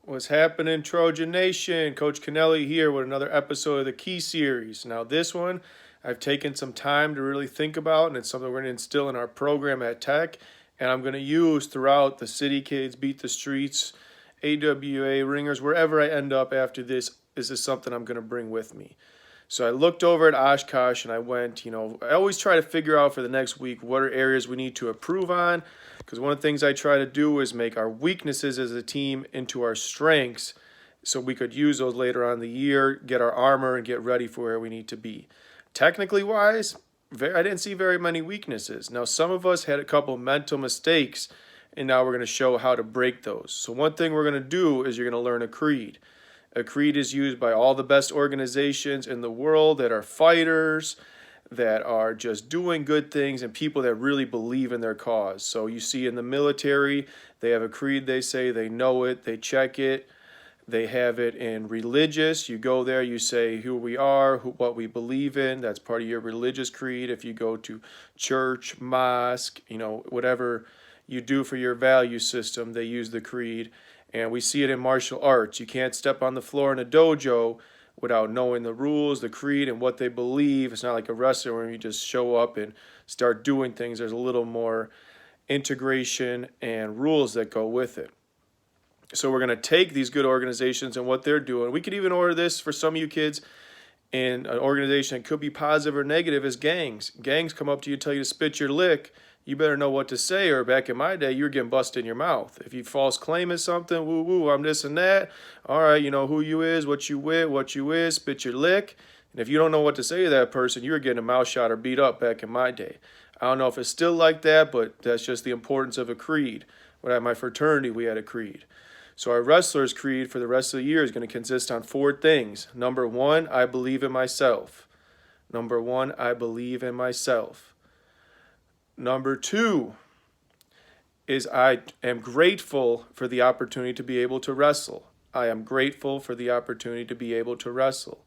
What's happening, Trojan Nation? Coach Kennelly here with another episode of the Key Series. Now, this one I've taken some time to really think about, and it's something we're going to instill in our program at Tech, and I'm going to use throughout the City Kids, Beat the Streets, AWA, Ringers, wherever I end up after this. This is something I'm going to bring with me. So I looked over at Oshkosh and I went, I always try to figure out for the next week what are areas we need to improve on. Because one of the things I try to do is make our weaknesses as a team into our strengths so we could use those later on in the year, get our armor, and get ready for where we need to be. Technically wise, I didn't see very many weaknesses. Now, some of us had a couple mental mistakes, and now we're going to show how to break those. So one thing we're going to do is you're going to learn a creed. A creed is used by all the best organizations in the world that are fighters, that are just doing good things, and people that really believe in their cause. So you see in the military, they have a creed, they say, they know it, they check it. They have it in religious. You go there, you say who we are, what we believe in. That's part of your religious creed. If you go to church, mosque, whatever you do for your value system, they use the creed. And we see it in martial arts. You can't step on the floor in a dojo without knowing the rules, the creed, and what they believe. It's not like a wrestler where you just show up and start doing things. There's a little more integration and rules that go with it. So we're going to take these good organizations and what they're doing. We could even order this for some of you kids in an organization that could be positive or negative as gangs. Gangs come up to you, tell you to spit your lick. You better know what to say, or back in my day, you were getting busted in your mouth. If you false claiming something, woo, I'm this and that. All right, you know who you is, what you with, what you is, spit your lick. And if you don't know what to say to that person, you were getting a mouth shot or beat up back in my day. I don't know if it's still like that, but that's just the importance of a creed. When at my fraternity, we had a creed. So our wrestler's creed for the rest of the year is going to consist on 4 things. Number 1, I believe in myself. Number 1, I believe in myself. Number 2 is I am grateful for the opportunity to be able to wrestle. I am grateful for the opportunity to be able to wrestle.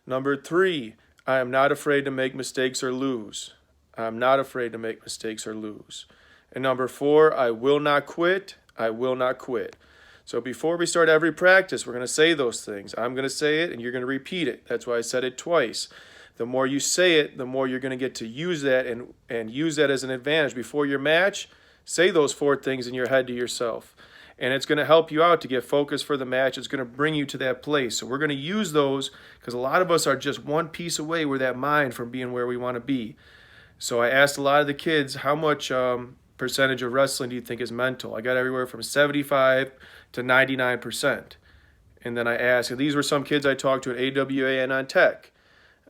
Number 3, I am not afraid to make mistakes or lose. I am not afraid to make mistakes or lose. And number 4, I will not quit. I will not quit. So before we start every practice, we're going to say those things. I'm going to say it, and you're going to repeat it. That's why I said it twice. The more you say it, the more you're going to get to use that and use that as an advantage. Before your match, say those 4 things in your head to yourself. And it's going to help you out to get focused for the match. It's going to bring you to that place. So we're going to use those because a lot of us are just one piece away with that mind from being where we want to be. So I asked a lot of the kids, how much percentage of wrestling do you think is mental? I got everywhere from 75 to 99%. And then I asked, and these were some kids I talked to at AWA and on Tech.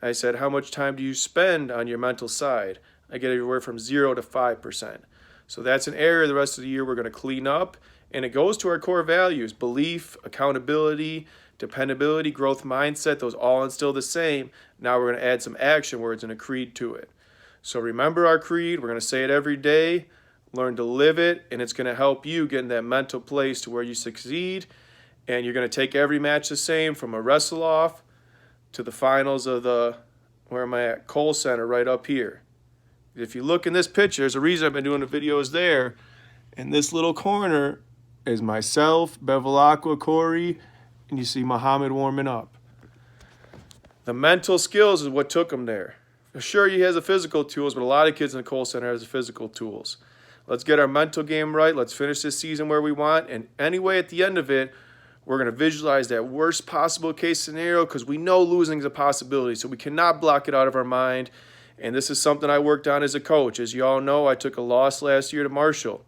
I said, how much time do you spend on your mental side? I get everywhere from 0 to 5%. So that's an area the rest of the year we're going to clean up. And it goes to our core values: belief, accountability, dependability, growth mindset. Those all instill the same. Now we're going to add some action words and a creed to it. So remember our creed. We're going to say it every day. Learn to live it. And it's going to help you get in that mental place to where you succeed. And you're going to take every match the same, from a wrestle-off to the finals of where am I at? Cole Center, right up here. If you look in this picture, there's a reason I've been doing the videos there. In this little corner is myself, Bevilacqua, Corey, and you see Muhammad warming up. The mental skills is what took him there. Sure, he has the physical tools, but a lot of kids in the Cole Center has the physical tools. Let's get our mental game right. Let's finish this season where we want. And anyway, at the end of it, we're going to visualize that worst possible case scenario, because we know losing is a possibility, so we cannot block it out of our mind. And this is something I worked on as a coach. As you all know, I took a loss last year to Marshall.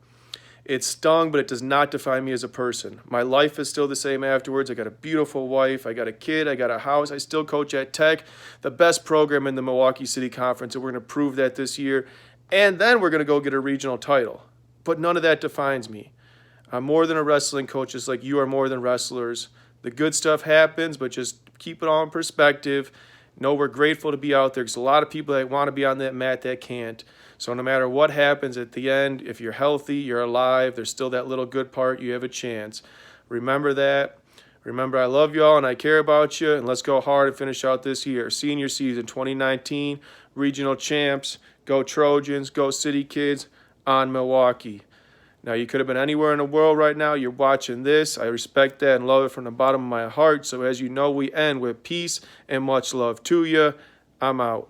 It stung, but it does not define me as a person. My life is still the same afterwards. I got a beautiful wife. I got a kid. I got a house. I still coach at Tech, the best program in the Milwaukee City Conference, and we're going to prove that this year. And then we're going to go get a regional title. But none of that defines me. I'm more than a wrestling coach, just like you are more than wrestlers. The good stuff happens, but just keep it all in perspective. Know we're grateful to be out there, because a lot of people that want to be on that mat that can't. So no matter what happens at the end, if you're healthy, you're alive, there's still that little good part, you have a chance. Remember that. Remember, I love y'all and I care about you, and let's go hard and finish out this year. Senior season 2019, regional champs. Go Trojans, go City Kids, on Milwaukee. Now, you could have been anywhere in the world right now. You're watching this. I respect that and love it from the bottom of my heart. So as you know, we end with peace and much love to you. I'm out.